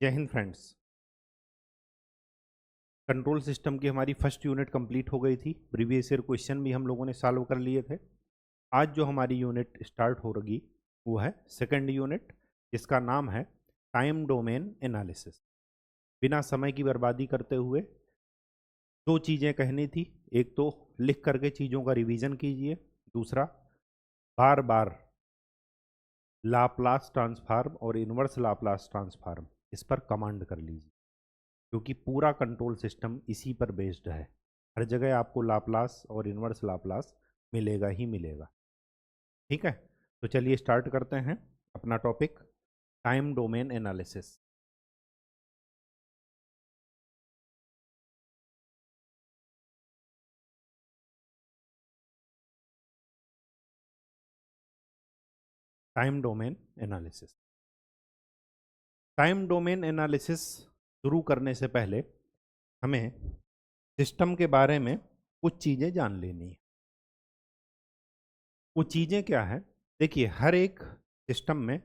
जय Hind friends. Control system की हमारी फर्स्ट यूनिट कंप्लीट हो गई थी। प्रीवियस ईयर क्वेश्चन भी हम लोगों ने सॉल्व कर लिए थे। आज जो हमारी यूनिट स्टार्ट हो रही वो है सेकंड यूनिट, जिसका नाम है टाइम डोमेन एनालिसिस। बिना समय की बर्बादी करते हुए दो चीज़ें कहनी थी। एक तो लिख करके चीज़ों का रिवीजन कीजिए, दूसरा बार बार लाप्लास ट्रांसफार्म और इनवर्स लाप्लास ट्रांसफार्म इस पर कमांड कर लीजिए, क्योंकि पूरा कंट्रोल सिस्टम इसी पर बेस्ड है। हर जगह आपको लाप्लास और इनवर्स लाप्लास मिलेगा ही मिलेगा। ठीक है, तो चलिए स्टार्ट करते हैं अपना topic, time domain analysis. Time domain analysis. Time domain analysis शुरू करने से पहले हमें सिस्टम के बारे में कुछ चीज़ें जान लेनी है। वो चीज़ें क्या है? देखिए, हर एक सिस्टम में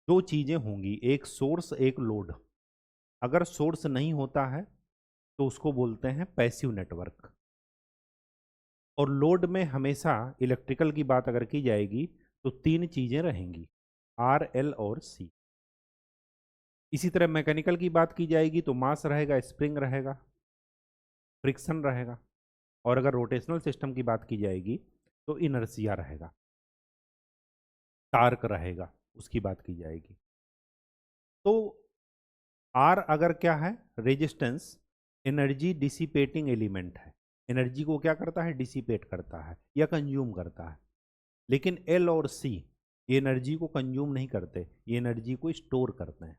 दो चीज़ें होंगी, एक सोर्स एक लोड। अगर सोर्स नहीं होता है तो उसको बोलते हैं पैसिव नेटवर्क। और लोड में हमेशा इलेक्ट्रिकल की बात अगर की जाएगी तो तीन चीज़ें रहेंगी, आर एल और सी। इसी तरह मैकेनिकल की बात की जाएगी तो मास रहेगा, स्प्रिंग रहेगा, फ्रिक्शन रहेगा। और अगर रोटेशनल सिस्टम की बात की जाएगी तो इनर्सिया रहेगा, टार्क रहेगा, उसकी बात की जाएगी। तो आर अगर क्या है? रेजिस्टेंस, एनर्जी डिसिपेटिंग एलिमेंट है। एनर्जी को क्या करता है? डिसिपेट करता है या कंज्यूम करता है। लेकिन एल और सी ये एनर्जी को कंज्यूम नहीं करते, ये एनर्जी को स्टोर करते हैं।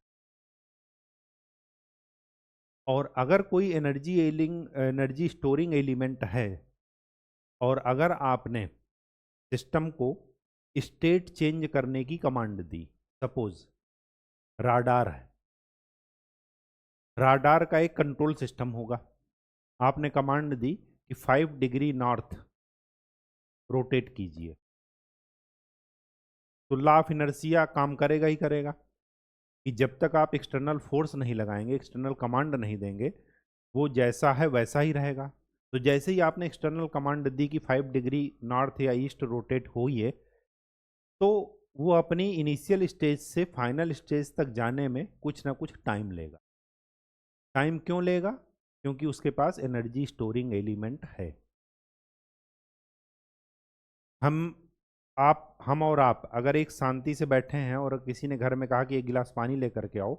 और अगर कोई एनर्जी स्टोरिंग एलिमेंट है और अगर आपने सिस्टम को स्टेट चेंज करने की कमांड दी, सपोज राडार है, राडार का एक कंट्रोल सिस्टम होगा, आपने कमांड दी कि 5 डिग्री नॉर्थ रोटेट कीजिए, तो लॉ ऑफ इनर्शिया काम करेगा ही करेगा कि जब तक आप एक्सटर्नल फोर्स नहीं लगाएंगे, एक्सटर्नल कमांड नहीं देंगे, वो जैसा है वैसा ही रहेगा। तो जैसे ही आपने एक्सटर्नल कमांड दी कि 5 डिग्री नॉर्थ या ईस्ट रोटेट होइए, तो वो अपनी इनिशियल स्टेज से फाइनल स्टेज तक जाने में कुछ ना कुछ टाइम लेगा। टाइम क्यों लेगा? क्योंकि उसके पास एनर्जी स्टोरिंग एलिमेंट है। हम हम और आप अगर एक शांति से बैठे हैं और किसी ने घर में कहा कि एक गिलास पानी लेकर के आओ,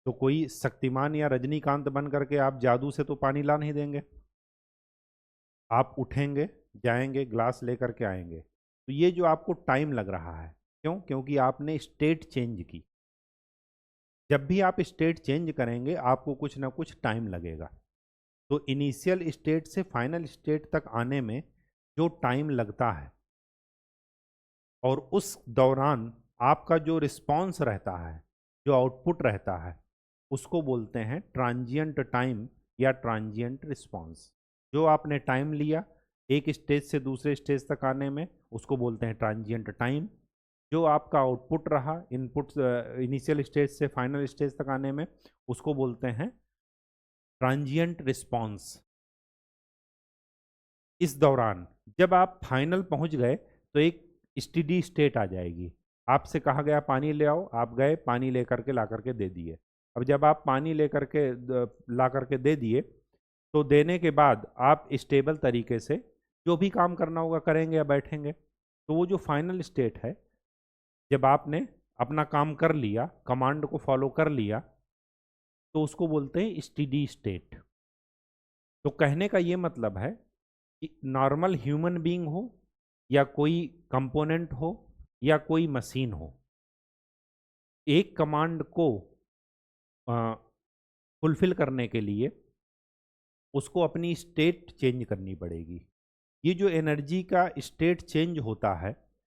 तो कोई शक्तिमान या रजनीकांत बन करके आप जादू से तो पानी ला नहीं देंगे। आप उठेंगे, जाएंगे, ग्लास लेकर के आएंगे। तो ये जो आपको टाइम लग रहा है, क्यों? क्योंकि आपने स्टेट चेंज की। जब भी आप स्टेट चेंज करेंगे आपको कुछ ना कुछ टाइम लगेगा। तो इनिशियल स्टेट से फाइनल स्टेट तक आने में जो टाइम लगता है और उस दौरान आपका जो रिस्पॉन्स रहता है, जो आउटपुट रहता है, उसको बोलते हैं ट्रांजिएंट टाइम या ट्रांजिएंट रिस्पॉन्स। जो आपने टाइम लिया एक स्टेज से दूसरे स्टेज तक आने में, उसको बोलते हैं ट्रांजिएंट टाइम। जो आपका आउटपुट रहा इनपुट इनिशियल स्टेज से फाइनल स्टेज तक आने में, उसको बोलते हैं ट्रांजिएंट रिस्पॉन्स। इस दौरान जब आप फाइनल पहुंच गए तो एक स्टेडी स्टेट आ जाएगी। आपसे कहा गया पानी ले आओ, आप गए, पानी लेकर के ला करके दे दिए। अब जब आप पानी लेकर के ला करके दे दिए, तो देने के बाद आप स्टेबल तरीके से जो भी काम करना होगा करेंगे या बैठेंगे। तो वो जो फाइनल स्टेट है, जब आपने अपना काम कर लिया, कमांड को फॉलो कर लिया, तो उसको बोलते हैं स्टेडी स्टेट। तो कहने का ये मतलब है कि नॉर्मल ह्यूमन बीइंग हो या कोई कंपोनेंट हो या कोई मशीन हो, एक कमांड को फुलफिल करने के लिए उसको अपनी स्टेट चेंज करनी पड़ेगी। ये जो एनर्जी का स्टेट चेंज होता है,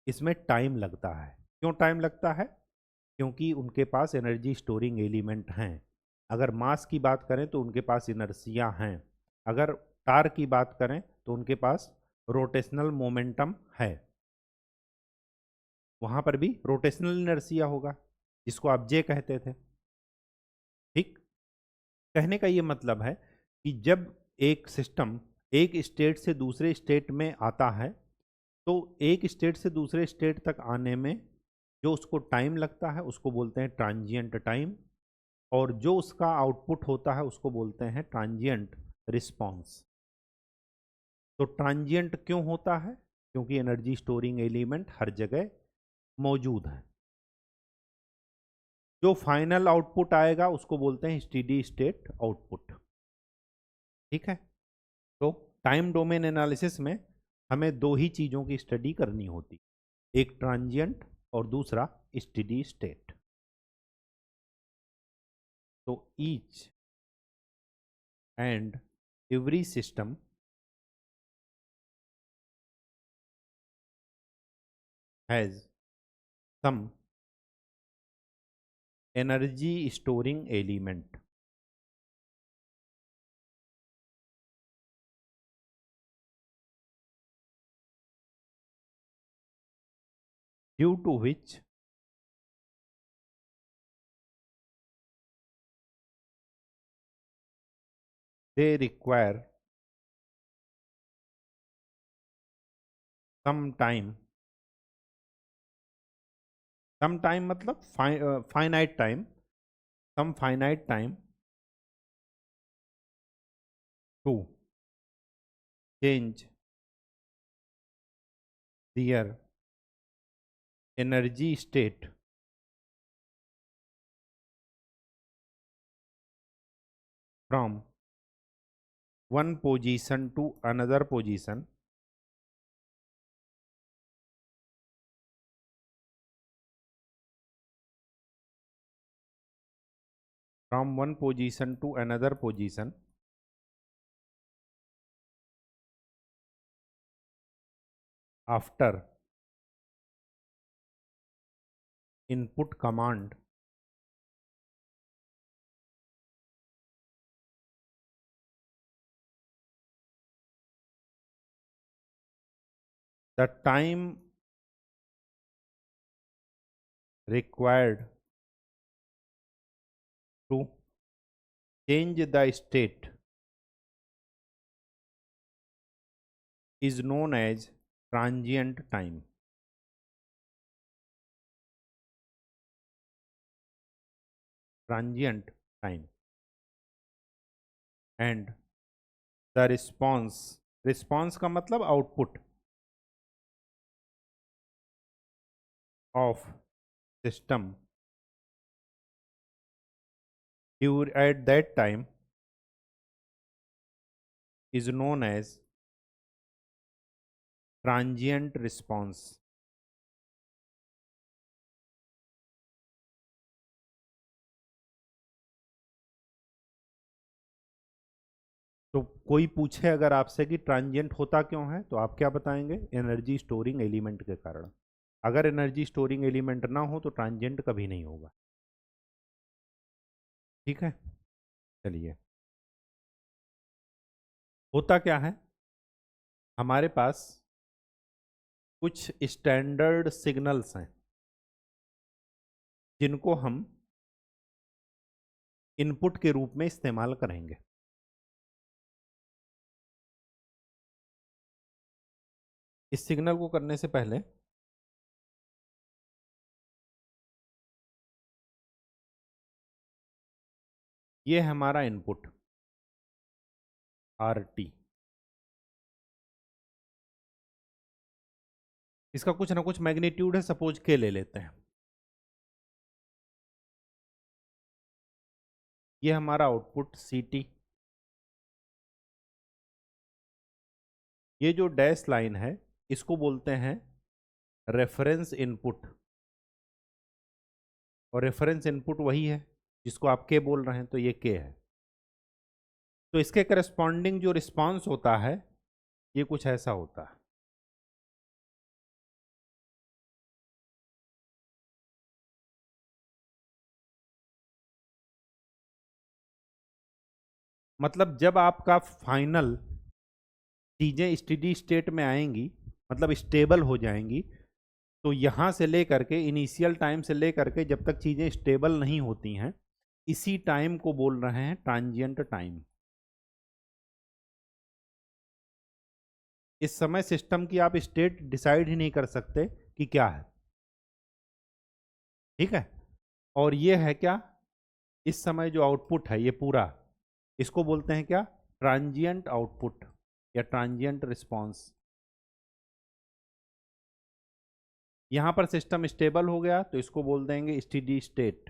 इसमें टाइम लगता है। क्यों टाइम लगता है? क्योंकि उनके पास एनर्जी स्टोरिंग एलिमेंट हैं। अगर मास की बात करें तो उनके पास इनर्सिया हैं। अगर टार की बात करें तो उनके पास रोटेशनल मोमेंटम है। वहाँ पर भी रोटेशनल इनर्सिया होगा, जिसको आप जे कहते थे। कहने का ये मतलब है कि जब एक सिस्टम एक स्टेट से दूसरे स्टेट में आता है तो एक स्टेट से दूसरे स्टेट तक आने में जो उसको टाइम लगता है उसको बोलते हैं ट्रांजिएंट टाइम, और जो उसका आउटपुट होता है उसको बोलते हैं ट्रांजिएंट रिस्पॉन्स। तो ट्रांजिएंट क्यों होता है? क्योंकि एनर्जी स्टोरिंग एलिमेंट हर जगह मौजूद है। जो फाइनल आउटपुट आएगा उसको बोलते हैं स्टेडी स्टेट आउटपुट। ठीक है, तो टाइम डोमेन एनालिसिस में हमें दो ही चीज़ों की स्टडी करनी होती, एक ट्रांजिएंट और दूसरा स्टेडी स्टेट। तो each and every system has some energy storing element due to which they require some time, some time मतलब finite time, some finite time to change their energy state from one position to another position from one position to another position after input command the time required to change the state is known as transient time. Transient time. And the response का मतलब output of system at that time is known as transient response. तो कोई पूछे अगर आपसे कि transient होता क्यों है तो आप क्या बताएंगे? एनर्जी स्टोरिंग एलिमेंट के कारण। अगर एनर्जी स्टोरिंग एलिमेंट ना हो तो ट्रांजिएंट कभी नहीं होगा। ठीक है, चलिए, होता क्या है, हमारे पास कुछ स्टैंडर्ड सिग्नल्स हैं जिनको हम इनपुट के रूप में इस्तेमाल करेंगे। इस सिग्नल को करने से पहले ये है हमारा इनपुट RT, इसका कुछ ना कुछ मैग्नीट्यूड है, सपोज के ले लेते हैं। ये हमारा आउटपुट CT, ये जो डैश लाइन है इसको बोलते हैं रेफरेंस इनपुट, और रेफरेंस इनपुट वही है जिसको आप के बोल रहे हैं, तो ये के है। तो इसके करस्पॉन्डिंग जो रिस्पांस होता है ये कुछ ऐसा होता है। मतलब जब आपका फाइनल चीज़ें स्टेडी स्टेट में आएंगी, मतलब स्टेबल हो जाएंगी, तो यहाँ से लेकर के इनिशियल टाइम से लेकर के जब तक चीज़ें स्टेबल नहीं होती हैं इसी टाइम को बोल रहे हैं ट्रांजिएंट टाइम। इस समय सिस्टम की आप स्टेट डिसाइड ही नहीं कर सकते कि क्या है, ठीक है। और ये है क्या, इस समय जो आउटपुट है ये पूरा, इसको बोलते हैं क्या, ट्रांजिएंट आउटपुट या ट्रांजिएंट रिस्पॉन्स। यहां पर सिस्टम स्टेबल हो गया तो इसको बोल देंगे स्टेडी स्टेट।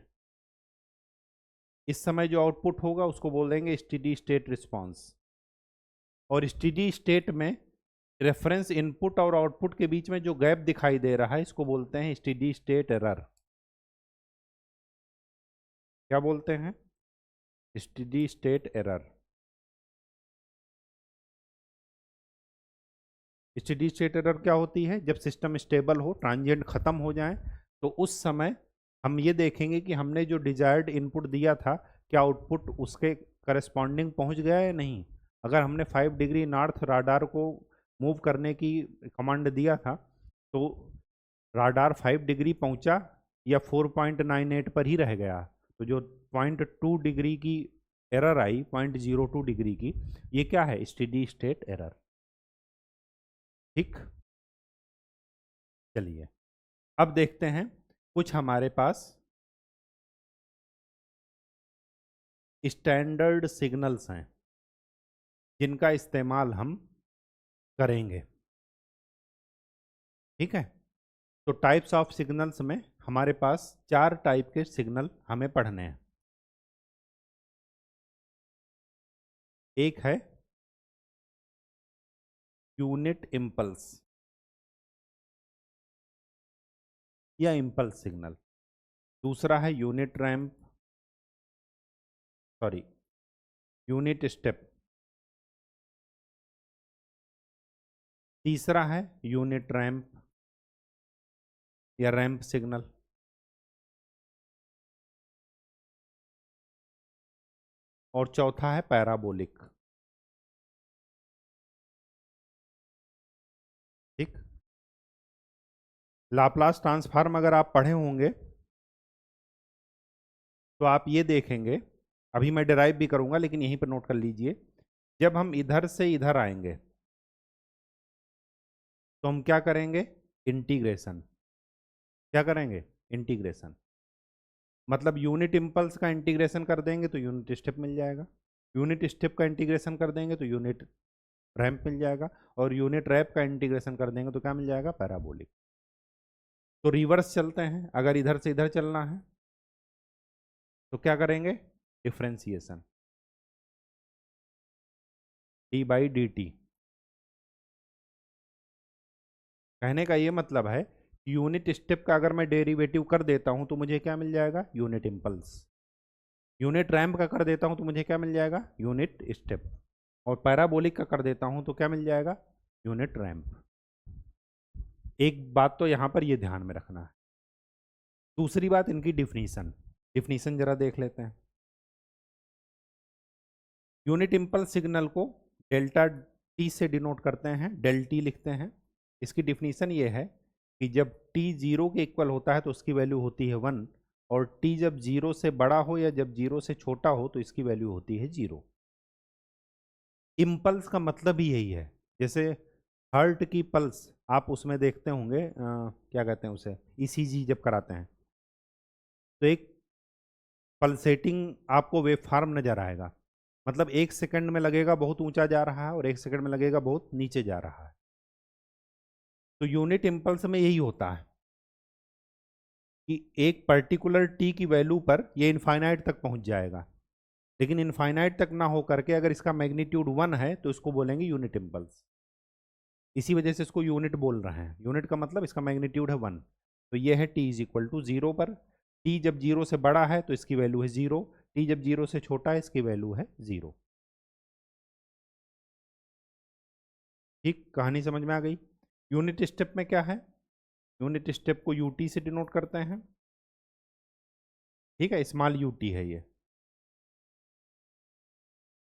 इस समय जो आउटपुट होगा उसको बोल देंगे स्टेडी स्टेट रिस्पॉन्स। और स्टेडी स्टेट में रेफरेंस इनपुट और आउटपुट के बीच में जो गैप दिखाई दे रहा है इसको बोलते हैं स्टेडी स्टेट एरर। क्या बोलते हैं, steady state error. Steady state error क्या होती है, जब सिस्टम स्टेबल हो, ट्रांजिएंट खत्म हो जाए, तो उस समय हम ये देखेंगे कि हमने जो डिजायर्ड इनपुट दिया था क्या आउटपुट उसके करस्पॉन्डिंग पहुंच गया या नहीं। अगर हमने 5 डिग्री नॉर्थ राडार को मूव करने की कमांड दिया था तो राडार 5 डिग्री पहुंचा या 4.98 पर ही रह गया, तो जो 0.2 डिग्री की एरर आई, 0.02 डिग्री की, ये क्या है, स्टेडी स्टेट एरर। ठीक, चलिए अब देखते हैं कुछ हमारे पास स्टैंडर्ड सिग्नल्स हैं जिनका इस्तेमाल हम करेंगे। ठीक है, तो टाइप्स ऑफ सिग्नल्स में हमारे पास 4 टाइप के सिग्नल हमें पढ़ने हैं। एक है यूनिट इम्पल्स या इम्पल्स सिग्नल, दूसरा है unit ramp, sorry unit step, तीसरा है यूनिट रैंप या रैंप सिग्नल, और चौथा है पैराबोलिक। ठीक, लाप्लास ट्रांसफॉर्म अगर आप पढ़े होंगे तो आप ये देखेंगे, अभी मैं डिराइव भी करूंगा लेकिन यहीं पर नोट कर लीजिए, जब हम इधर से इधर आएंगे तो हम क्या करेंगे, इंटीग्रेशन। क्या करेंगे, इंटीग्रेशन। मतलब यूनिट इम्पल्स का इंटीग्रेशन कर देंगे तो यूनिट स्टेप मिल जाएगा, यूनिट स्टेप का इंटीग्रेशन कर देंगे तो यूनिट रैंप मिल जाएगा, और यूनिट रैंप का इंटीग्रेशन कर देंगे तो क्या मिल जाएगा, पैराबोलिक। तो रिवर्स चलते हैं, अगर इधर से इधर चलना है तो क्या करेंगे, डिफ्रेंसिएशन, d/dt। कहने का ये मतलब है यूनिट स्टेप का अगर मैं डेरिवेटिव कर देता हूं तो मुझे क्या मिल जाएगा, यूनिट इम्पल्स। यूनिट रैंप का कर देता हूं तो मुझे क्या मिल जाएगा, यूनिट स्टेप। और पैराबोलिक का कर देता हूं तो क्या मिल जाएगा, यूनिट रैंप। एक बात तो यहां पर ये ध्यान में रखना है। दूसरी बात इनकी डिफिनीशन, डिफिनीशन जरा देख लेते हैं। यूनिट इम्पल्स सिग्नल को डेल्टा टी से डिनोट करते हैं, डेल टी लिखते हैं। इसकी डिफिनीशन ये है कि जब टी 0 के इक्वल होता है तो उसकी वैल्यू होती है 1, और टी जब 0 से बड़ा हो या जब 0 से छोटा हो तो इसकी वैल्यू होती है 0। इम्पल्स का मतलब ही यही है, जैसे हार्ट की पल्स आप उसमें देखते होंगे, क्या कहते हैं उसे, ईसीजी जब कराते हैं तो एक पल्सेटिंग आपको वेव फॉर्म नजर आएगा। मतलब 1 सेकंड में लगेगा बहुत ऊंचा जा रहा है और 1 सेकंड में लगेगा बहुत नीचे जा रहा है। तो यूनिट इम्पल्स में यही होता है कि एक पर्टिकुलर टी की वैल्यू पर ये इनफाइनाइट तक पहुंच जाएगा, लेकिन इनफाइनाइट तक ना हो करके अगर इसका मैग्नीट्यूड 1 है तो इसको बोलेंगे यूनिट इम्पल्स। इसी वजह से इसको यूनिट बोल रहे हैं, यूनिट का मतलब इसका मैग्नीट्यूड है 1। तो ये है t इज इक्वल टू 0 पर, t जब 0 से बड़ा है तो इसकी वैल्यू है 0, t जब 0 से छोटा है इसकी वैल्यू है 0। ठीक, कहानी समझ में आ गई। यूनिट स्टेप में क्या है, यूनिट स्टेप को यूटी से डिनोट करते हैं। ठीक है, स्मॉल यूटी है ये।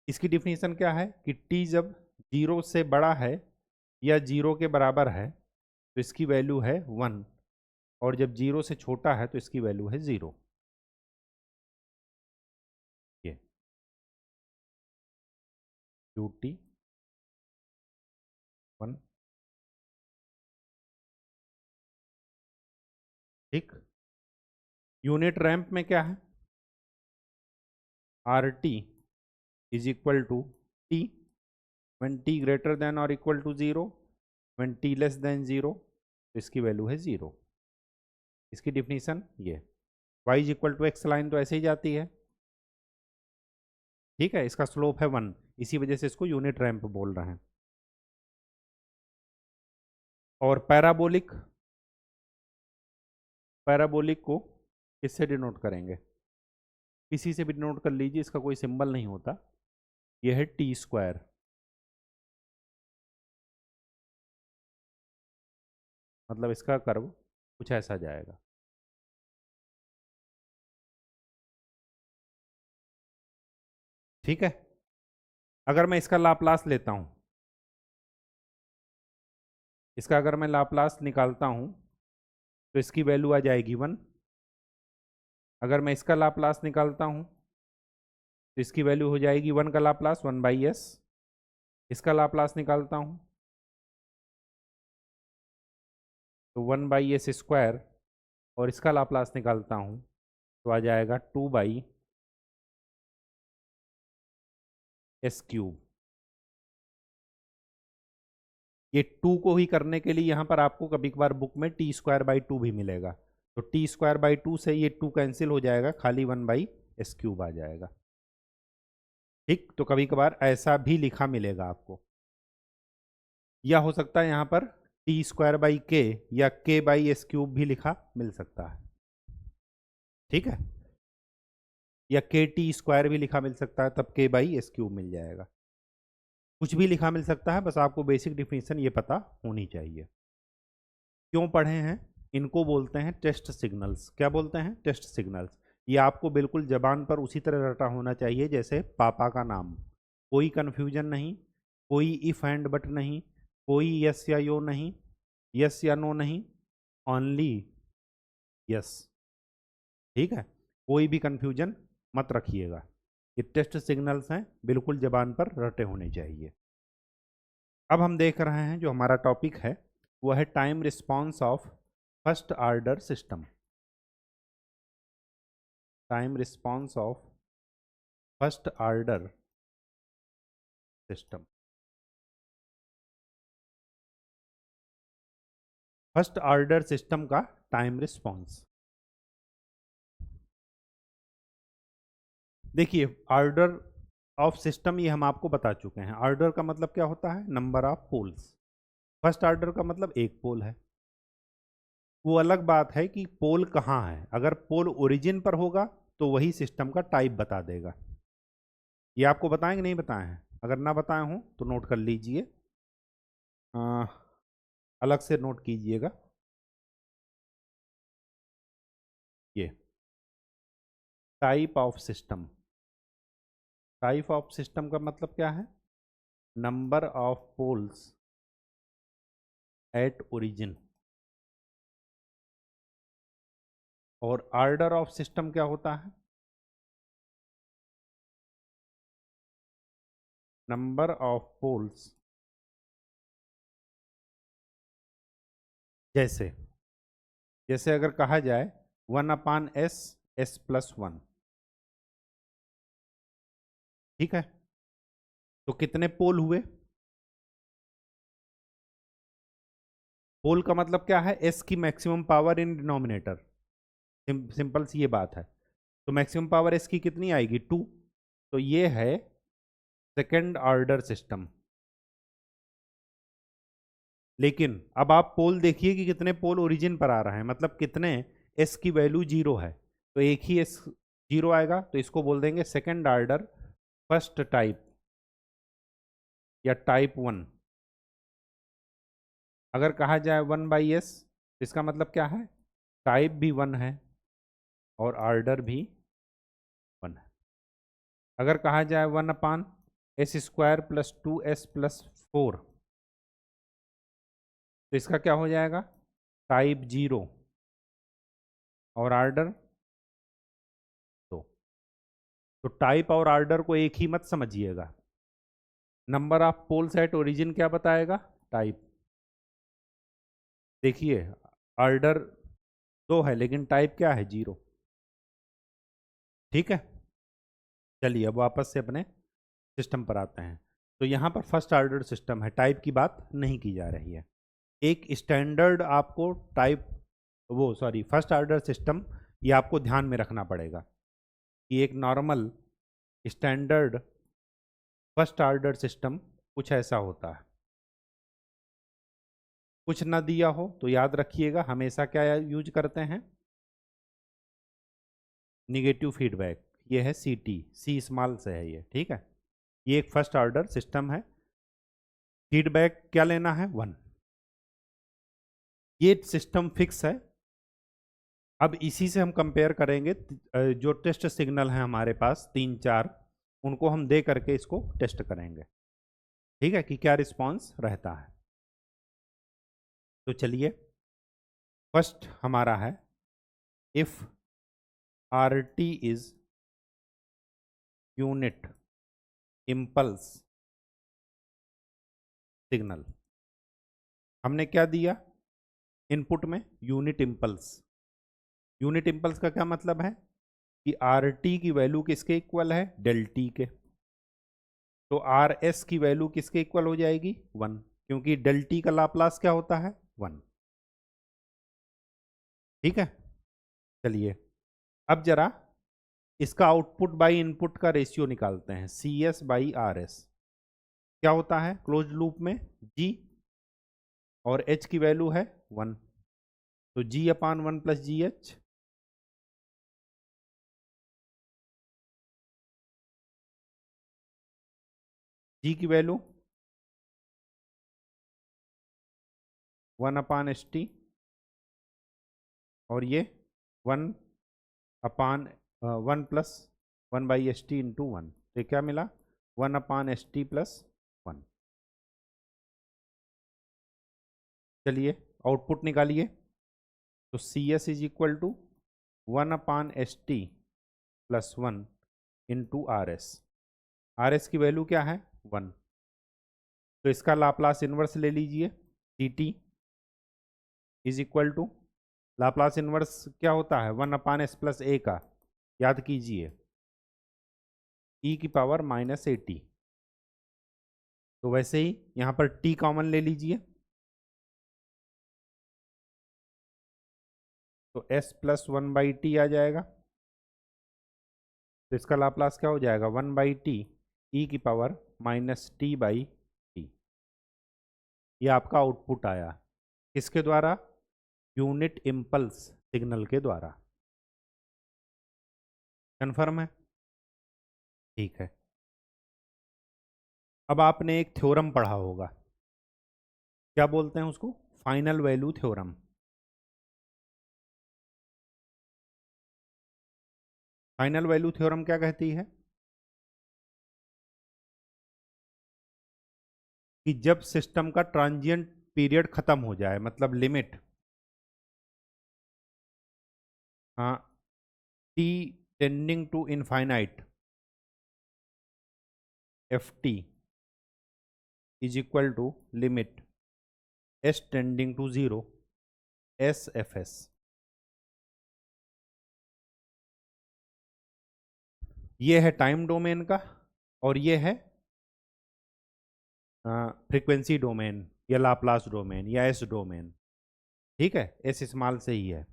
इसकी डिफिनीशन क्या है कि टी जब 0 से बड़ा है या 0 के बराबर है तो इसकी वैल्यू है 1, और जब 0 से छोटा है तो इसकी वैल्यू है 0। QT 1, ठीक। यूनिट रैंप में क्या है? RT is equal to T when T greater than और equal to 0, when T less than 0, तो इसकी वैल्यू है 0। इसकी डिफिनीशन ये, y is equal to X line तो ऐसे ही जाती है, ठीक है। इसका स्लोप है 1, इसी वजह से इसको यूनिट रैंप बोल रहे हैं। और पैराबोलिक, पैराबोलिक को किससे डिनोट करेंगे? किसी से भी डिनोट कर लीजिए, इसका कोई सिंबल नहीं होता। यह है टी स्क्वायर, मतलब इसका कर्व कुछ ऐसा जाएगा। ठीक है। अगर मैं इसका लाप्लास लेता हूं, इसका अगर मैं लाप्लास निकालता हूं तो इसकी वैल्यू आ जाएगी 1। अगर मैं इसका लाप्लास निकालता हूं तो इसकी वैल्यू हो जाएगी 1 का लाप्लास 1/s। इसका लाप्लास निकालता हूं तो 1/s स्क्वायर, और इसका लाप्लास निकालता हूं तो आ जाएगा 2/s³। ये 2 को ही करने के लिए यहाँ पर आपको कभी कभार बुक में t²/2 भी मिलेगा, तो t²/2 से ये 2 कैंसिल हो जाएगा, खाली 1/s³ आ जाएगा। ठीक, तो कभी कभार ऐसा भी लिखा मिलेगा आपको, या हो सकता है यहाँ पर t² या k/s³ भी लिखा मिल सकता है, ठीक है। या kt² भी लिखा मिल सकता है, तब k/s³ मिल जाएगा। कुछ भी लिखा मिल सकता है, बस आपको बेसिक डिफिनीशन ये पता होनी चाहिए। क्यों पढ़े हैं? इनको बोलते हैं टेस्ट सिग्नल्स। क्या बोलते हैं? Test signals. ये आपको बिल्कुल जबान पर उसी तरह रटा होना चाहिए जैसे पापा का नाम, कोई कन्फ्यूजन नहीं, कोई इफ एंड बट नहीं, कोई यस या यो नहीं, यस या नो नहीं, ओनली यस, ठीक है। कोई भी कन्फ्यूजन मत रखिएगा। ये टेस्ट सिग्नल्स हैं, बिल्कुल जबान पर रटे होने चाहिए। अब हम देख रहे हैं जो हमारा टॉपिक है वह है time response of first order system. Time response of first order system. First order system का टाइम रिस्पॉन्स। देखिए, ऑर्डर ऑफ सिस्टम ये हम आपको बता चुके हैं। ऑर्डर का मतलब क्या होता है? Number of poles. First order का मतलब एक पोल है। वो अलग बात है कि पोल कहाँ है। अगर पोल ओरिजिन पर होगा तो वही सिस्टम का टाइप बता देगा। ये आपको बताएंगे, नहीं बताए हैं? अगर ना बताए हों तो नोट कर लीजिए, अलग से नोट कीजिएगा। ये type of system. Type of system का मतलब क्या है? Number of poles at origin. और ऑर्डर ऑफ सिस्टम क्या होता है? नंबर ऑफ पोल्स, जैसे जैसे अगर कहा जाए 1/s s+1, ठीक है, तो कितने पोल हुए? पोल का मतलब क्या है? s की maximum power in denominator. Simple सी ये बात है। तो मैक्सिमम पावर s की कितनी आएगी? 2। तो ये है सेकेंड ऑर्डर सिस्टम। लेकिन अब आप पोल देखिए कि कितने पोल ओरिजिन पर आ रहे हैं, मतलब कितने s की वैल्यू 0 है, तो एक ही s 0 आएगा, तो इसको बोल देंगे सेकेंड ऑर्डर फर्स्ट टाइप या टाइप 1। अगर कहा जाए 1/s, इसका मतलब क्या है? टाइप भी 1 है और ऑर्डर भी 1 है। अगर कहा जाए 1/s² + 2s+4, तो इसका क्या हो जाएगा? टाइप 0 और ऑर्डर 2। तो टाइप और ऑर्डर को एक ही मत समझिएगा। Number of poles at origin क्या बताएगा? टाइप। देखिए ऑर्डर 2 है लेकिन टाइप क्या है? 0। ठीक है, चलिए अब वापस से अपने सिस्टम पर आते हैं। तो यहाँ पर फर्स्ट ऑर्डर सिस्टम है, टाइप की बात नहीं की जा रही है। एक स्टैंडर्ड आपको टाइप, वो सॉरी फर्स्ट ऑर्डर सिस्टम, ये आपको ध्यान में रखना पड़ेगा कि एक normal standard first order system कुछ ऐसा होता है। कुछ ना दिया हो तो याद रखिएगा हमेशा क्या यूज करते हैं? Negative feedback. ये है सी टी, सी स्मॉल से है ये, ठीक है। ये एक फर्स्ट ऑर्डर सिस्टम है। फीडबैक क्या लेना है? 1। ये सिस्टम फिक्स है। अब इसी से हम कंपेयर करेंगे जो टेस्ट सिग्नल है हमारे पास 3 4, उनको हम दे करके इसको टेस्ट करेंगे, ठीक है, कि क्या रिस्पांस रहता है। तो चलिए फर्स्ट हमारा है if are T is unit impulse signal. हमने क्या दिया इनपुट में? Unit impulse. यूनिट इम्पल्स का क्या मतलब है कि आर टी की वैल्यू किसके इक्वल है? डेल टी के। तो आर एस की वैल्यू किसके इक्वल हो जाएगी? 1, क्योंकि डेल टी का लाप्लास क्या होता है? 1। ठीक है, चलिए अब जरा इसका आउटपुट बाई इनपुट का रेशियो निकालते हैं, C S by R S. क्या होता है क्लोज लूप में? जी और एच की वैल्यू है 1, तो जी अपान 1 प्लस जी एच। जी की वैल्यू 1 अपान एस टी, और ये 1 अपान 1 plus 1 by S T into 1, तो क्या मिला? 1 अपान एस टी प्लस 1। चलिए आउटपुट निकालिए। तो C S is equal to 1 upon S T plus 1 into R S. R S की वैल्यू क्या है? 1। तो इसका लाप्लास इन्वर्स ले लीजिए, C T is equal to, Laplace inverse क्या होता है? 1 अपान एस प्लस ए का, याद कीजिए, ई की पावर माइनस ए टी। तो वैसे ही यहाँ पर टी कॉमन ले लीजिए, तो एस प्लस 1 बाई टी आ जाएगा। तो इसका लाप्लास क्या हो जाएगा? 1 बाई टी ई की power minus T by T. ये आपका आउटपुट आया किसके द्वारा? यूनिट इम्पल्स सिग्नल के द्वारा। कन्फर्म है? ठीक है। अब आपने एक थ्योरम पढ़ा होगा, क्या बोलते हैं उसको? Final value theorem. Final value theorem क्या कहती है? कि जब सिस्टम का ट्रांजिएंट पीरियड खत्म हो जाए, मतलब लिमिट, हाँ, T tending to infinite F T is equal to limit S tending to 0 S F S. ये है टाइम डोमेन का, और ये है फ्रीक्वेंसी डोमेन या लाप्लास डोमेन या एस डोमेन। ठीक है, एस स्मॉल से ही है।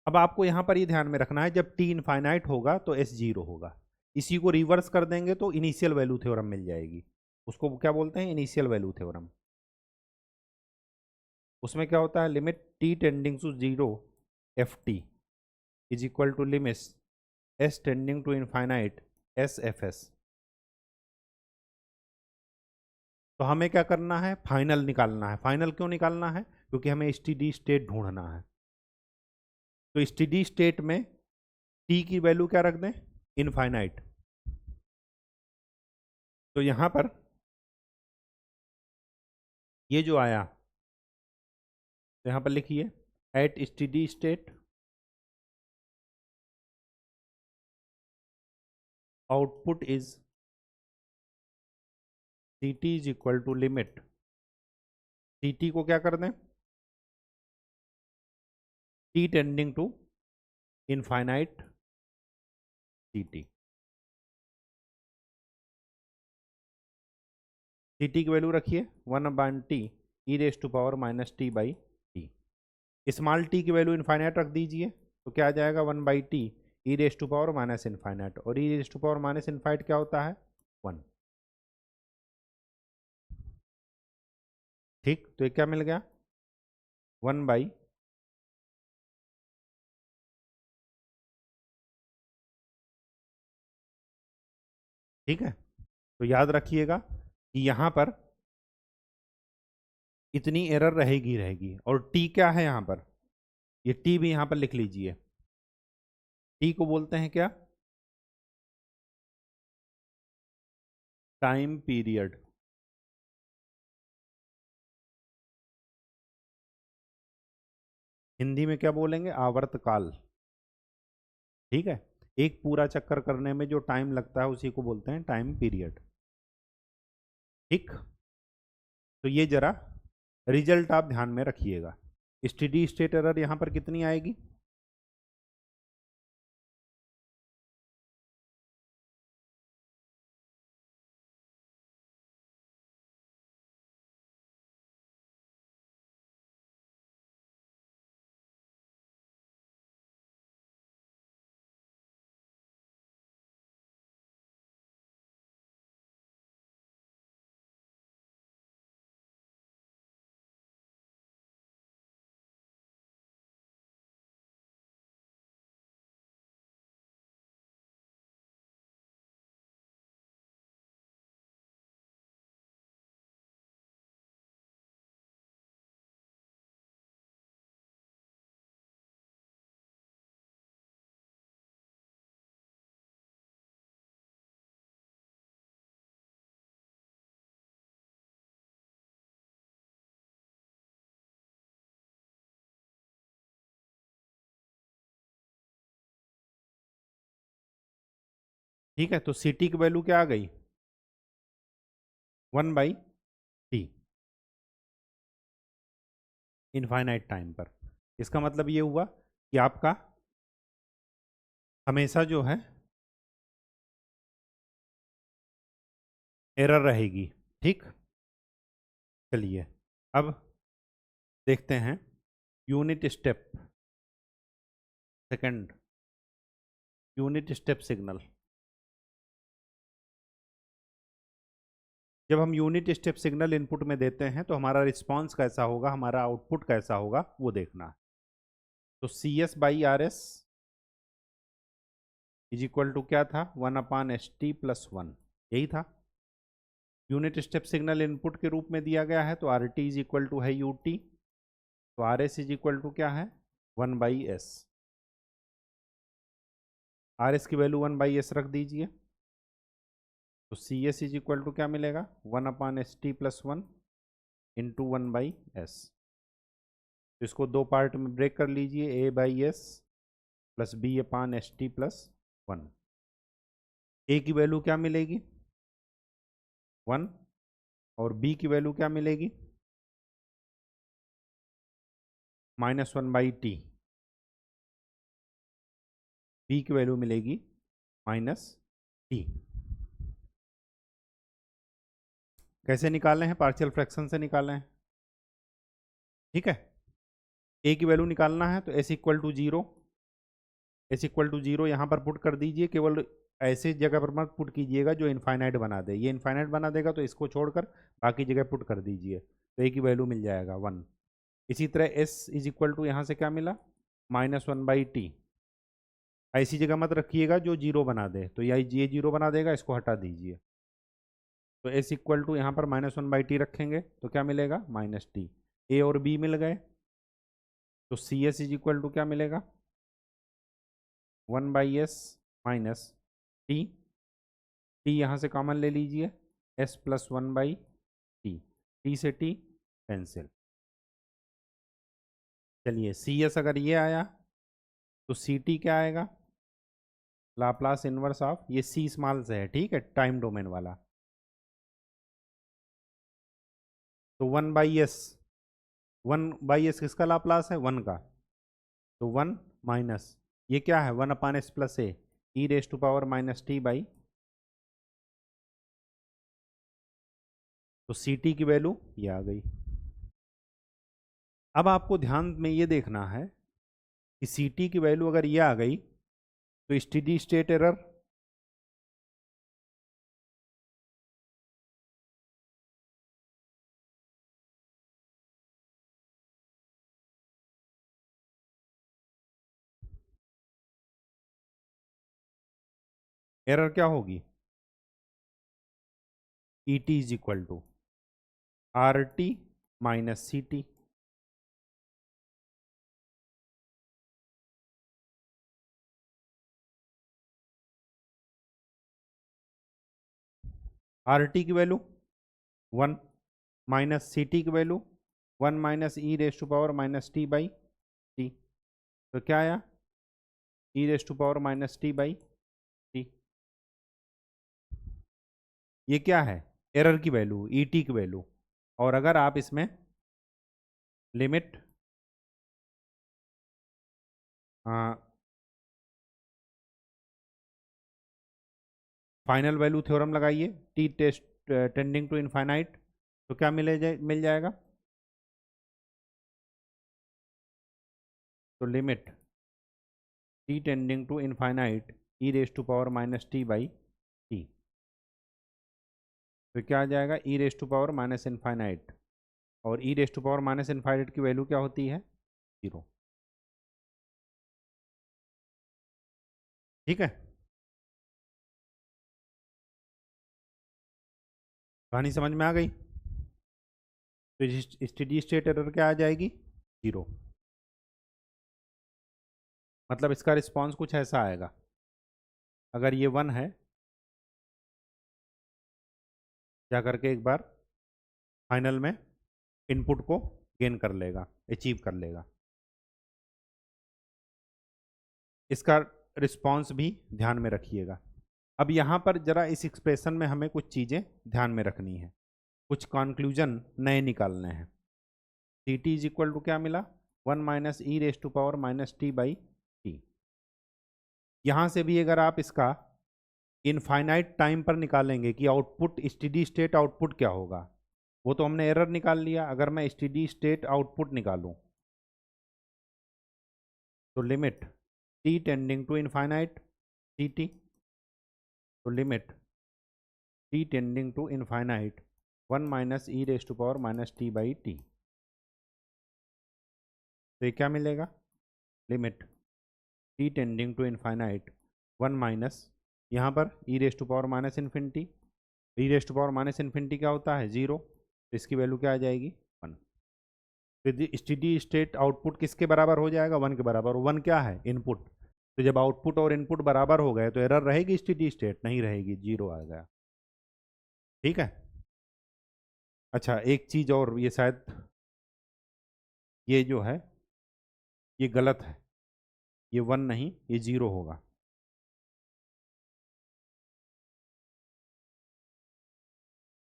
अब आपको यहां पर ये ध्यान में रखना है जब टी इनफाइनाइट होगा तो एस 0 होगा। इसी को रिवर्स कर देंगे तो इनिशियल वैल्यू थ्योरम मिल जाएगी। उसको क्या बोलते हैं? Initial value theorem. उसमें क्या होता है? Limit T tending to 0 F T is equal to limit S tending to infinite S F S. तो हमें क्या करना है? फाइनल निकालना है। फाइनल क्यों निकालना है? क्योंकि हमें स्टेडी स्टेट ढूंढना है। तो स्टेडी स्टेट में टी की वैल्यू क्या रख दें? इनफाइनाइट। तो यहां पर ये जो आया, तो यहां पर लिखिए at steady state output is c T is equal to limit c t को क्या कर दें, t tending to infinite c t. C T की वैल्यू रखिए 1/t E raise to power minus T by t. Small t की value infinite रख दीजिए, तो क्या आ जाएगा 1/t E raise to power minus infinite, और e raise to power minus infinite क्या होता है 1। ठीक, तो ये क्या मिल गया 1/, ठीक है। तो याद रखिएगा कि यहाँ पर इतनी एरर रहेगी रहेगी, और टी क्या है यहाँ पर, ये टी भी यहाँ पर लिख लीजिए। टी को बोलते हैं क्या, टाइम पीरियड। हिंदी में क्या बोलेंगे, आवर्तकाल। ठीक है, एक पूरा चक्कर करने में जो टाइम लगता है उसी को बोलते हैं टाइम पीरियड। ठीक, तो ये जरा रिजल्ट आप ध्यान में रखिएगा। स्टेडी स्टेट एरर यहां पर कितनी आएगी, ठीक है। तो सी टी की वैल्यू क्या आ गई 1/t इनफाइनाइट टाइम पर। इसका मतलब ये हुआ कि आपका हमेशा जो है एरर रहेगी। ठीक, चलिए अब देखते हैं unit step second, unit step signal. जब हम यूनिट स्टेप सिग्नल इनपुट में देते हैं तो हमारा रिस्पांस कैसा होगा, हमारा आउटपुट कैसा होगा वो देखना है। तो C S by R S is equal to क्या था 1/ST+1, यही था। यूनिट स्टेप सिग्नल इनपुट के रूप में दिया गया है तो R T is equal to है यू टी, तो R S is equal to क्या है 1/S। आर एस की वैल्यू 1/S रख दीजिए, तो C S is equal to क्या मिलेगा 1/ST+1 इंटू 1/S। तो इसको दो पार्ट में ब्रेक कर लीजिए, A/S प्लस B/ST+1। ए की वैल्यू क्या मिलेगी 1, और बी की वैल्यू क्या मिलेगी -1/T। बी की वैल्यू मिलेगी -T। कैसे निकाले हैं, पार्शियल फ्रैक्शन से निकाले हैं। ठीक है, ए की वैल्यू निकालना है तो S equal to zero, S equal to zero यहाँ पर पुट कर दीजिए। केवल ऐसे जगह पर मत पुट कीजिएगा जो इनफाइनाइट बना दे, ये इनफाइनाइट बना देगा तो इसको छोड़कर बाकी जगह पुट कर दीजिए, तो ए की वैल्यू मिल जाएगा 1। इसी तरह एस इज इक्वल टू यहाँ से क्या मिला -1/T। ऐसी जगह मत रखिएगा जो जीरो बना दे, तो ये जीरो बना देगा, इसको हटा दीजिए। तो एस इक्वल टू यहाँ पर -1/T रखेंगे तो क्या मिलेगा -T। ए और बी मिल गए, तो C S is equal to क्या मिलेगा 1/S माइनस टी, टी यहाँ से कॉमन ले लीजिए, S+1/T, टी से टी कैंसिल। चलिए सी एस अगर ये आया तो सी टी क्या आएगा, लाप्लास इनवर्स ऑफ, ये सी स्मॉल से है, ठीक है, टाइम डोमेन वाला, तो 1/s, 1/s किसका लाप्लास है? 1 का। तो 1 माइनस ये क्या है? 1/s plus A E raise to power minus T by. तो सी टी की वैल्यू ये आ गई। अब आपको ध्यान में ये देखना है कि सी टी की वैल्यू अगर ये आ गई तो स्टेडी स्टेट एरर एरर क्या होगी? E T is equal to R T minus C T. Are t की वैल्यू 1 माइनस सी टी की value 1 minus E raise to power minus T by t. तो क्या आया? E raise to power minus T by T. ये क्या है? Error की value, e T की वैल्यू। और अगर आप इसमें लिमिट फाइनल वैल्यू थ्योरम लगाइए, t test tending to infinite, तो क्या मिल जाएगा? तो limit T tending to infinite e raise to power minus T by t. तो क्या आ जाएगा? E raise to power minus infinite, और e raise to power minus infinite की वैल्यू क्या होती है? 0। ठीक है, कहानी समझ में आ गई? तो स्टेडी स्टेट एरर क्या आ जाएगी? 0। मतलब इसका रिस्पॉन्स कुछ ऐसा आएगा, अगर ये 1 है जा करके एक बार फाइनल में इनपुट को गेन कर लेगा, अचीव कर लेगा। इसका रिस्पॉन्स भी ध्यान में रखिएगा। अब यहाँ पर जरा इस एक्सप्रेशन में हमें कुछ चीज़ें ध्यान में रखनी है, कुछ कंक्लूजन नए निकालने हैं। C T is equal to क्या मिला? 1 minus E raise to power minus T by T. यहाँ से भी अगर आप इसका इनफाइनाइट टाइम पर निकालेंगे कि आउटपुट स्टेडी स्टेट आउटपुट क्या होगा, वो तो हमने एरर निकाल लिया। अगर मैं स्टेडी स्टेट आउटपुट निकालूं तो limit T tending to infinite c t, तो limit T tending to infinite 1 minus E raise to power minus T by t. तो ये क्या मिलेगा? Limit T tending to infinite 1 minus यहाँ पर e raise to power minus infinity, e raise to power minus infinity क्या होता है? 0। तो इसकी वैल्यू क्या आ जाएगी? 1। फिर स्टेडी स्टेट आउटपुट किसके बराबर हो जाएगा? 1 के बराबर। 1 क्या है? इनपुट। तो जब आउटपुट और इनपुट बराबर हो गए तो एरर रहेगी? स्टेडी स्टेट नहीं रहेगी, 0 आ गया। ठीक है। अच्छा, एक चीज़ और, ये शायद ये जो है ये गलत है, ये 1 नहीं, ये 0 होगा।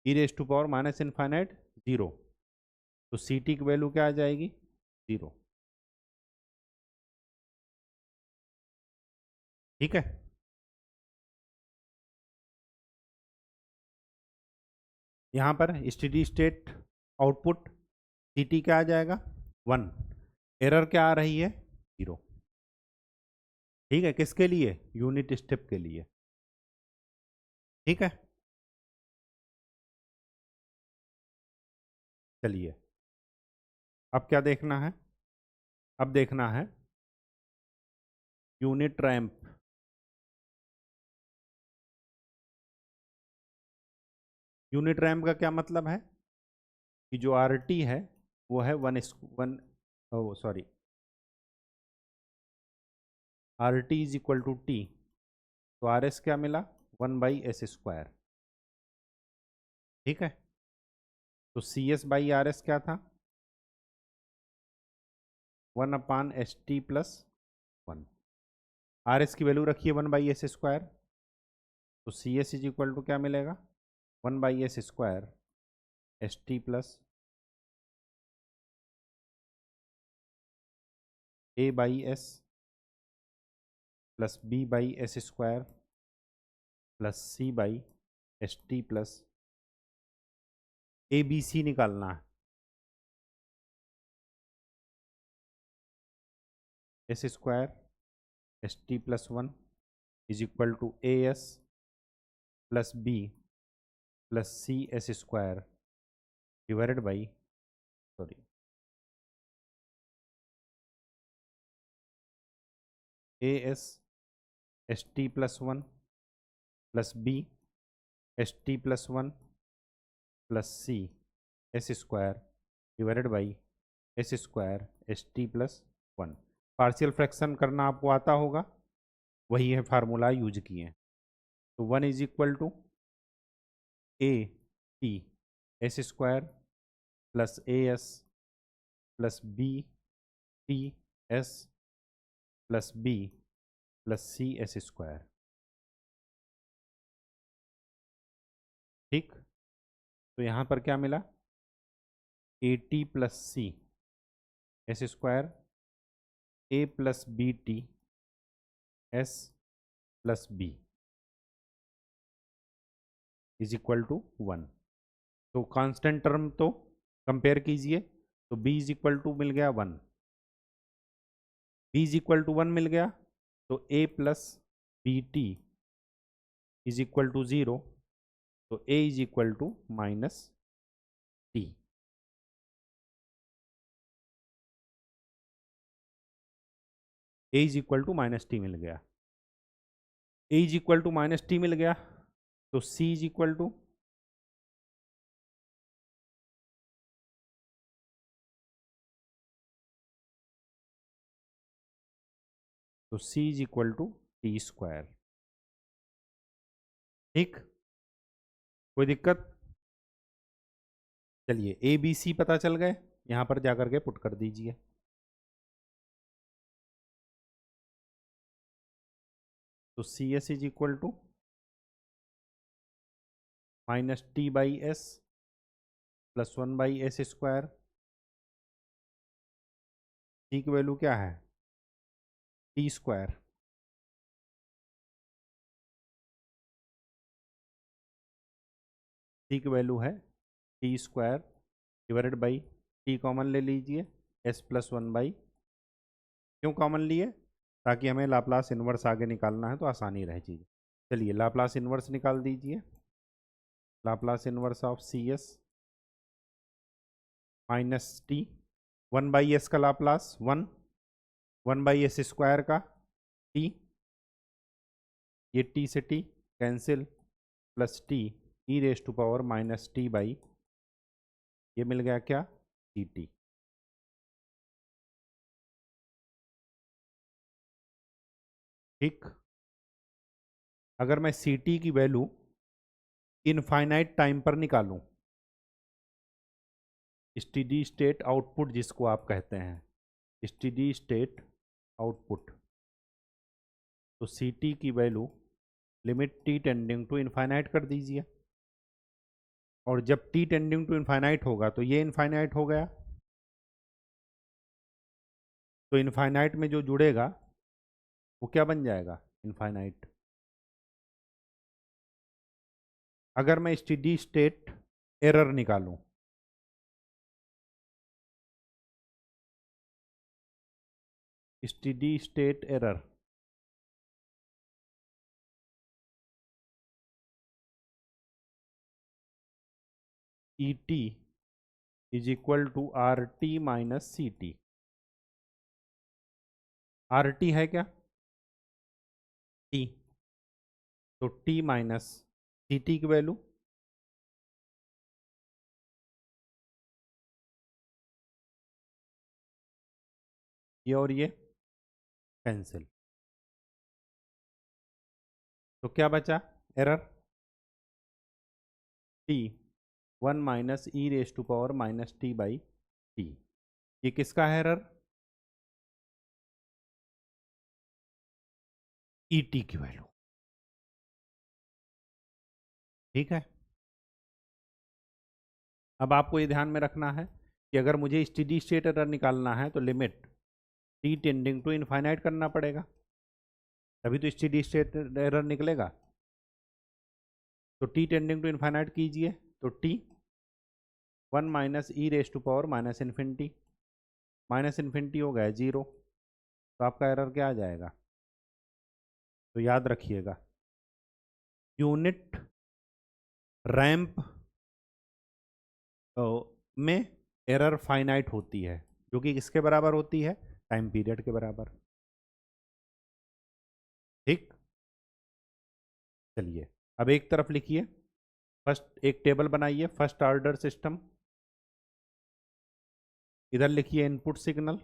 E raise to power minus infinite 0, तो सी टी की वैल्यू क्या आ जाएगी? 0। ठीक है। यहाँ पर steady state output C T क्या आ जाएगा? 1। एरर क्या आ रही है? 0। ठीक है, किसके लिए? यूनिट स्टेप के लिए। ठीक है, चलिए अब क्या देखना है? अब देखना है यूनिट रैंप। यूनिट रैंप का क्या मतलब है? कि जो आर टी है वो है one, sorry, R T is equal to T, तो आर एस क्या मिला? 1/s²। ठीक है, तो C S by R S क्या था? 1/st plus 1। आर एस की वैल्यू रखिए 1/s², तो C S is equal to क्या मिलेगा? 1/s² st plus A by S plus B by S square plus C by S T plus A B C निकालना है। S square S T plus one is equal to A S plus B plus C S square divided by sorry A S T plus one plus B S T plus one plus C S square divided by S square S T plus one. Partial fraction करना आपको आता होगा, वही है formula use किए हैं। तो one is equal to a t s square plus a S plus b t s plus B plus C S square. ठीक, तो यहाँ पर क्या मिला, a t plus C S square a plus b t s plus b is equal to one. तो constant term तो compare कीजिए, तो b इज इक्वल टू मिल गया one, b is equal to one मिल गया, तो a plus b t is equal to zero, तो a is equal to minus t. a is equal to minus t मिल गया, a is equal to minus t मिल गया, तो c is equal to c is equal to t square. ठीक, कोई दिक्कत? चलिए ए बी सी पता चल गए, यहां पर जाकर के पुट कर दीजिए। तो C S is equal to minus T by S plus one by S square. T की वैल्यू क्या है, टी स्क्वायर। टी की वैल्यू है T square divided by T common ले लीजिए, एस प्लस वन बाई, क्यों कॉमन लिए, ताकि हमें लाप्लास इन्वर्स आगे निकालना है तो आसानी रहे चीज़। चलिए लाप्लास इन्वर्स निकाल दीजिए। Laplace inverse of c s minus t, one by s का Laplace one, one by S square का टी, ये टी से t cancel, plus t e raise to power minus T by, ये मिल गया क्या, सी टी। ठीक, अगर मैं सी टी की वैल्यू इनफाइनाइट टाइम पर निकालूं, स्टेडी स्टेट आउटपुट जिसको आप कहते हैं, स्टेडी स्टेट आउटपुट, तो सी टी की value limit T tending to infinite कर दीजिए, और जब टी टेंडिंग टू इनफाइनाइट होगा तो ये इनफाइनाइट हो गया, तो इनफाइनाइट में जो जुड़ेगा वो क्या बन जाएगा, इनफाइनाइट। अगर मैं स्टेडी स्टेट एरर निकालूं, steady state error, E T is equal to R T minus C T. Are T है क्या, टी, तो टी माइनस सी टी की वैल्यू, ये और ये कैंसिल, तो क्या बचा, error T one minus E raise to power minus T by T. ये किसका है एरर, ई टी की वैल्यू। ठीक है, अब आपको ये ध्यान में रखना है कि अगर मुझे स्टेडी स्टेट एरर निकालना है तो limit T tending to infinite करना पड़ेगा, तभी तो स्टेडी स्टेट एरर निकलेगा। तो टी टेंडिंग टू इनफाइनाइट कीजिए, तो T 1 minus E raise to power minus infinity, minus infinity हो गया 0, तो आपका एरर क्या आ जाएगा? तो याद रखिएगा, यूनिट रैंप में एरर फाइनाइट होती है, जो कि किसके बराबर होती है? टाइम पीरियड के बराबर। ठीक, चलिए अब एक तरफ लिखिए, फर्स्ट एक टेबल बनाइए, फर्स्ट ऑर्डर सिस्टम, इधर लिखिए इनपुट सिग्नल,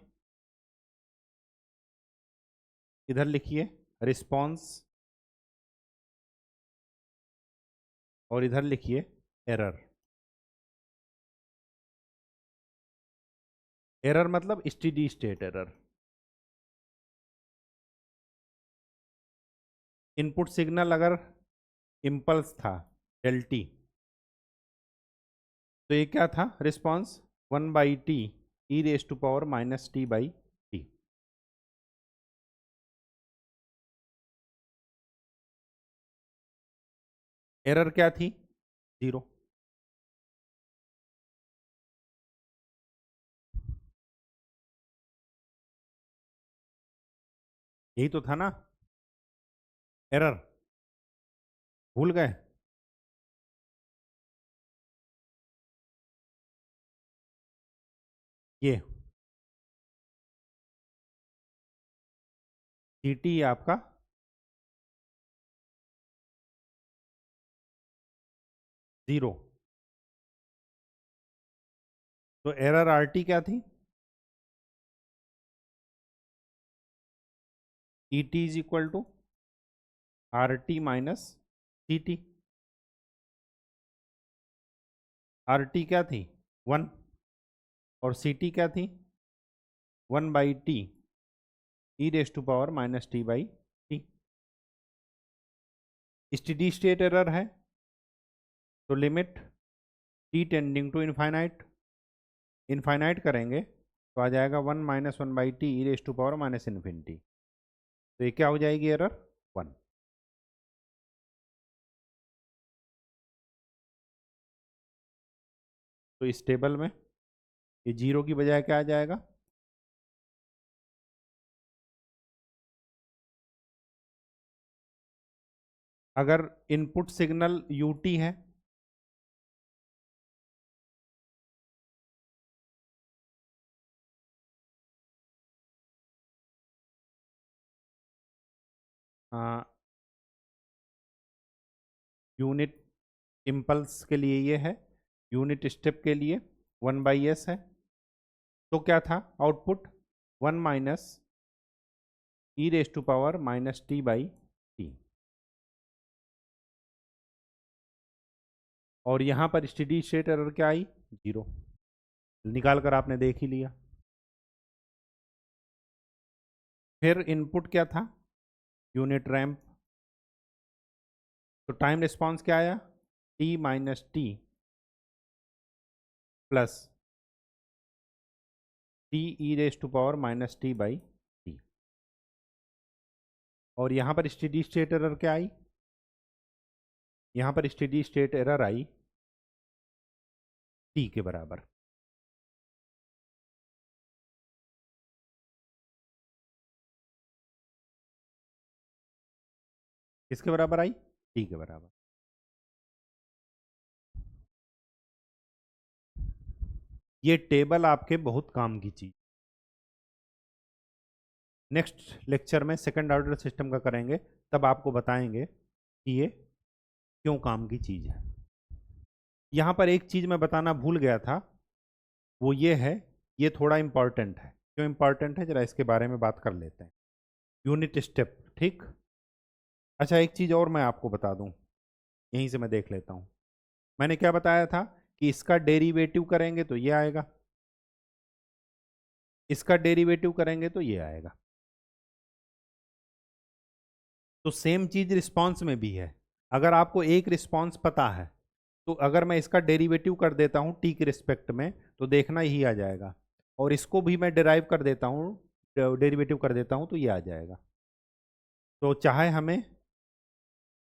इधर लिखिए रिस्पॉन्स, और इधर लिखिए एरर। एरर मतलब steady state error. Input signal अगर इम्पल्स था डेल टी, तो ये क्या था? Response 1/t E raise to power minus t/t। Error क्या थी? 0। यही तो था ना एरर, भूल गए? ये टी आपका 0, तो एरर RT क्या थी? ET is equal to RT minus CT। RT क्या थी? 1, और CT क्या थी? 1/t E raise to power minus t/t। Steady state error है, तो limit t tending to infinite, infinite करेंगे तो आ जाएगा 1 minus 1/t E raise to power minus infinity. तो ये क्या हो जाएगी? एरर 1। तो इस टेबल में ये 0 की बजाय क्या आ जाएगा? अगर इनपुट सिग्नल UT है, यूनिट इम्पल्स के लिए ये है, यूनिट स्टेप के लिए 1/s है, तो क्या था output? 1 minus E raise to power minus t/t। और यहाँ पर स्टेडी स्टेट एरर क्या आई? 0। निकाल कर आपने देख ही लिया। फिर इनपुट क्या था? यूनिट रैंप, तो टाइम रिस्पॉन्स क्या आया? t minus T plus t E raise to power minus t/t। और यहाँ पर स्टेडी स्टेट एरर क्या आई? यहाँ पर स्टेडी स्टेट एरर आई t के बराबर। किसके बराबर आई? t के बराबर। ये टेबल आपके बहुत काम की चीज, नेक्स्ट लेक्चर में सेकंड ऑर्डर सिस्टम का करेंगे, तब आपको बताएंगे कि ये क्यों काम की चीज है। यहाँ पर एक चीज मैं बताना भूल गया था, वो ये है, ये थोड़ा इंपॉर्टेंट है। क्यों इंपॉर्टेंट है, जरा इसके बारे में बात कर लेते हैं। यूनिट स्टेप, ठीक। अच्छा एक चीज और मैं आपको बता दूं, यहीं से मैं देख लेता हूं। मैंने क्या बताया था कि इसका डेरिवेटिव करेंगे तो ये आएगा, इसका डेरिवेटिव करेंगे तो ये आएगा। तो सेम चीज रिस्पॉन्स में भी है। अगर आपको एक रिस्पॉन्स पता है, तो अगर मैं इसका डेरिवेटिव कर देता हूं टी के रिस्पेक्ट में, तो देखना ही आ जाएगा। और इसको भी मैं डिराइव कर देता हूं डेरिवेटिव कर देता हूँ तो ये आ जाएगा। तो चाहे हमें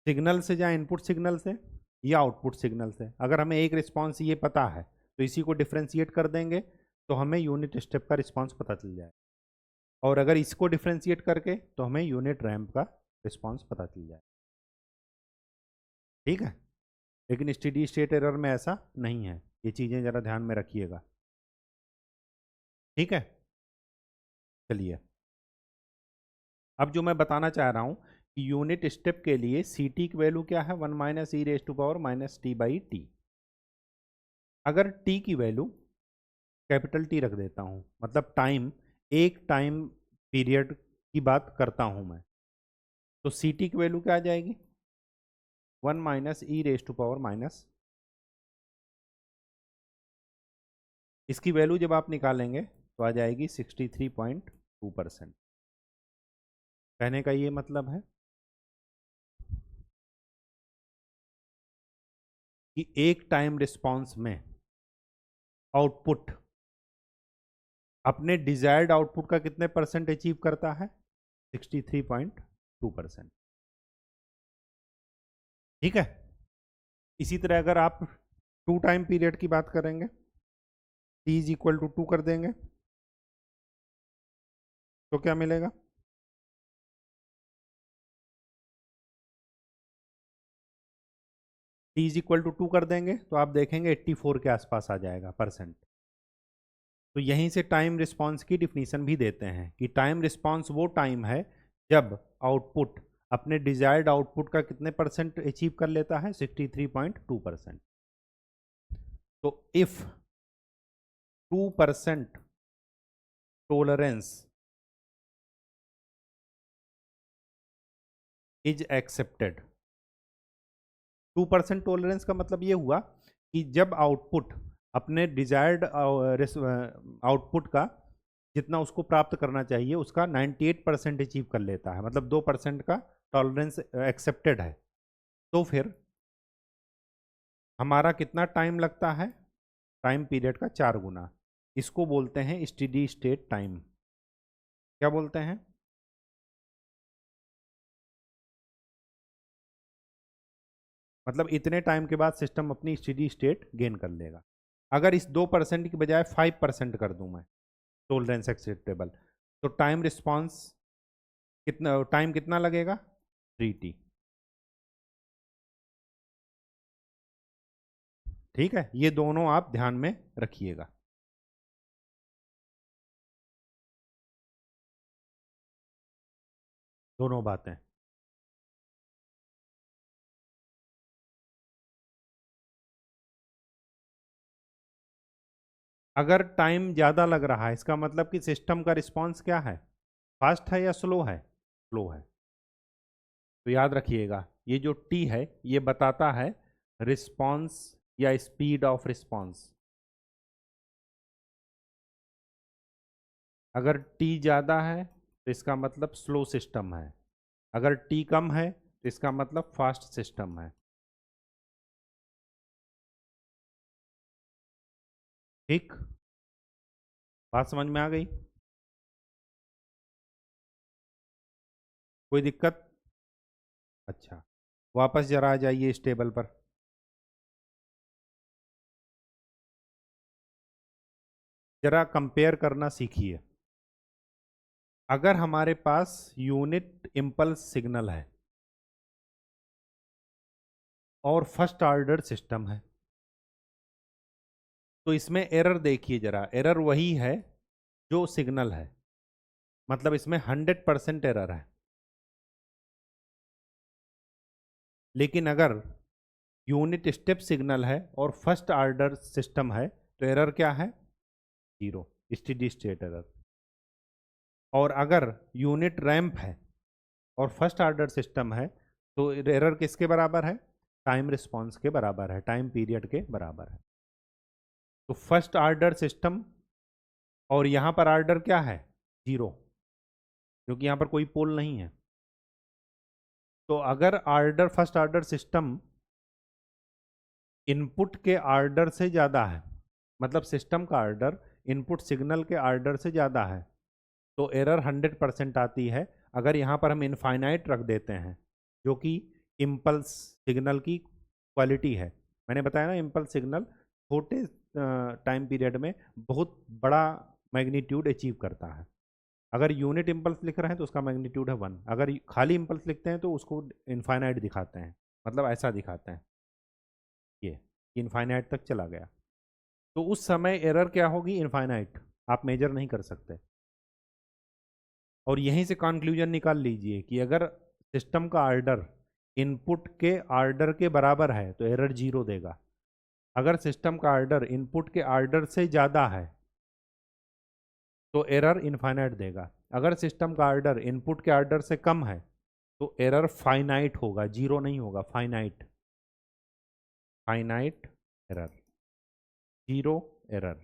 सिग्नल से जाए, इनपुट सिग्नल से या आउटपुट सिग्नल से, अगर हमें एक रिस्पॉन्स ये पता है तो इसी को डिफ्रेंशिएट कर देंगे तो हमें यूनिट स्टेप का रिस्पॉन्स पता चल जाए, और अगर इसको डिफ्रेंशिएट करके तो हमें यूनिट रैंप का रिस्पॉन्स पता चल जाए। ठीक है, लेकिन स्टेडी स्टेट एरर में ऐसा नहीं है, ये चीज़ें ज़रा ध्यान में रखिएगा। ठीक है, चलिए अब जो मैं बताना चाह रहा हूँ कि यूनिट स्टेप के लिए सी टी की वैल्यू क्या है, 1 minus E raise to power minus T by T. अगर टी की वैल्यू कैपिटल टी रख देता हूँ, मतलब टाइम, एक टाइम पीरियड की बात करता हूँ मैं, तो सी टी की वैल्यू क्या आ जाएगी, 1 minus E raise to power minus, इसकी वैल्यू जब आप निकालेंगे तो आ जाएगी 63.2%। कहने का ये मतलब है कि एक टाइम रिस्पॉन्स में आउटपुट अपने डिजायर्ड आउटपुट का कितने परसेंट अचीव करता है, 63.2%। ठीक है, इसी तरह अगर आप टू टाइम पीरियड की बात करेंगे, t इज इक्वल टू 2 कर देंगे तो क्या मिलेगा, t इज इक्वल टू 2 कर देंगे तो आप देखेंगे 84 के आसपास आ जाएगा परसेंट। तो यहीं से टाइम रिस्पॉन्स की डिफिनीशन भी देते हैं कि टाइम रिस्पॉन्स वो टाइम है जब आउटपुट अपने डिजायर्ड आउटपुट का कितने परसेंट अचीव कर लेता है, 63.2%। तो if 2% tolerance is accepted, 2% tolerance का मतलब ये हुआ कि जब आउटपुट अपने डिजायर्ड आउटपुट का जितना उसको प्राप्त करना चाहिए उसका 98% अचीव कर लेता है, मतलब 2% का टॉलरेंस एक्सेप्टेड है, तो फिर हमारा कितना टाइम लगता है, टाइम पीरियड का 4 गुना। इसको बोलते हैं स्टेडी स्टेट टाइम। क्या बोलते हैं, मतलब इतने टाइम के बाद सिस्टम अपनी स्टेडी स्टेट गेन कर लेगा। अगर इस 2% की बजाय 5% कर दूं मैं टोलरेंस एक्सेप्टेबल, तो टाइम रिस्पॉन्स कितना, टाइम कितना लगेगा, 3t। ठीक है, ये दोनों आप ध्यान में रखिएगा। दोनों बातें। अगर टाइम ज़्यादा लग रहा है इसका मतलब कि सिस्टम का रिस्पॉन्स क्या है, फास्ट है या स्लो है, स्लो है। तो याद रखिएगा ये जो टी है ये बताता है रिस्पॉन्स या स्पीड ऑफ रिस्पॉन्स। अगर टी ज़्यादा है तो इसका मतलब स्लो सिस्टम है, अगर टी कम है तो इसका मतलब फास्ट सिस्टम है। ठीक, बात समझ में आ गई, कोई दिक्कत। अच्छा, वापस जरा आ जाइए इस टेबल पर। जरा कंपेयर करना सीखिए। अगर हमारे पास यूनिट इम्पल्स सिग्नल है और फर्स्ट ऑर्डर सिस्टम है तो इसमें एरर देखिए जरा, एरर वही है जो सिग्नल है, मतलब इसमें 100% एरर है। लेकिन अगर यूनिट स्टेप सिग्नल है और फर्स्ट ऑर्डर सिस्टम है तो एरर क्या है, 0, स्टेडी स्टेट एरर। और अगर यूनिट रैंप है और फर्स्ट ऑर्डर सिस्टम है तो एरर किसके बराबर है, टाइम रिस्पॉन्स के बराबर है, टाइम पीरियड के बराबर है। तो फर्स्ट ऑर्डर सिस्टम, और यहाँ पर ऑर्डर क्या है, 0, क्योंकि यहाँ पर कोई पोल नहीं है। तो अगर order first order system input के ऑर्डर से ज़्यादा है, मतलब सिस्टम का ऑर्डर इनपुट सिग्नल के ऑर्डर से ज़्यादा है, तो एरर 100% आती है। अगर यहाँ पर हम इनफाइनाइट रख देते हैं, जो कि इम्पल्स सिग्नल की क्वालिटी है, मैंने बताया ना इम्पल्स सिग्नल छोटे टाइम पीरियड में बहुत बड़ा मैग्नीट्यूड अचीव करता है। अगर यूनिट इम्पल्स लिख रहे हैं तो उसका मैग्नीट्यूड है 1, अगर खाली इम्पल्स लिखते हैं तो उसको इनफाइनाइट दिखाते हैं, मतलब ऐसा दिखाते हैं ये इनफाइनाइट तक चला गया, तो उस समय एरर क्या होगी, इनफाइनाइट, आप मेजर नहीं कर सकते। और यहीं से कंक्लूजन निकाल लीजिए कि अगर सिस्टम का आर्डर इनपुट के आर्डर के बराबर है तो एरर 0 देगा। अगर सिस्टम का आर्डर इनपुट के आर्डर से ज़्यादा है तो एरर इनफाइनाइट देगा। अगर सिस्टम का आर्डर इनपुट के आर्डर से कम है तो एरर फाइनाइट होगा, 0 नहीं होगा, finite, finite error, 0 error,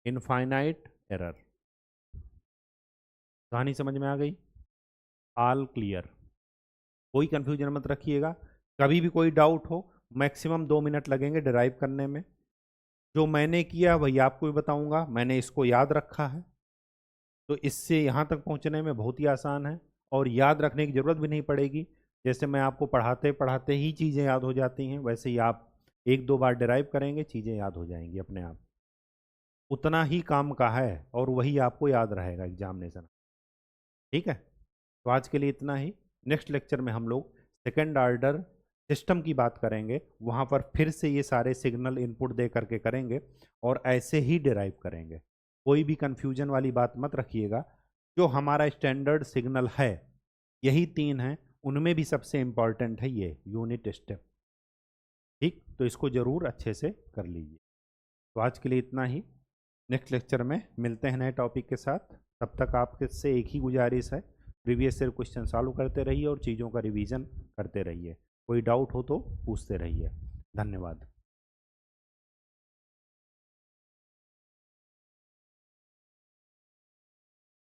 infinite error. कहानी समझ में आ गई? ऑल क्लियर, कोई कंफ्यूजन मत रखिएगा। कभी भी कोई डाउट हो, मैक्सिमम 2 मिनट लगेंगे डिराइव करने में। जो मैंने किया वही आपको भी बताऊंगा, मैंने इसको याद रखा है, तो इससे यहाँ तक पहुँचने में बहुत ही आसान है और याद रखने की ज़रूरत भी नहीं पड़ेगी। जैसे मैं आपको पढ़ाते पढ़ाते ही चीज़ें याद हो जाती हैं, वैसे ही आप 1-2 बार डिराइव करेंगे, चीज़ें याद हो जाएंगी अपने आप। उतना ही काम का है और वही आपको याद रहेगा एग्जामिनेशन। ठीक है, तो आज के लिए इतना ही। नेक्स्ट लेक्चर में हम लोग सेकेंड ऑर्डर सिस्टम की बात करेंगे, वहाँ पर फिर से ये सारे सिग्नल इनपुट दे करके करेंगे और ऐसे ही डिराइव करेंगे। कोई भी कन्फ्यूजन वाली बात मत रखिएगा। जो हमारा स्टैंडर्ड सिग्नल है यही 3 हैं, उनमें भी सबसे इम्पॉर्टेंट है ये यूनिट स्टेप। ठीक, तो इसको ज़रूर अच्छे से कर लीजिए। तो आज के लिए इतना ही, नेक्स्ट लेक्चर में मिलते हैं नए टॉपिक के साथ। तब तक आपके से एक ही गुजारिश है, प्रीवियस ईयर क्वेश्चन सॉल्व करते रहिए और चीज़ों का रिवीजन करते रहिए। कोई डाउट हो तो पूछते रहिए। धन्यवाद।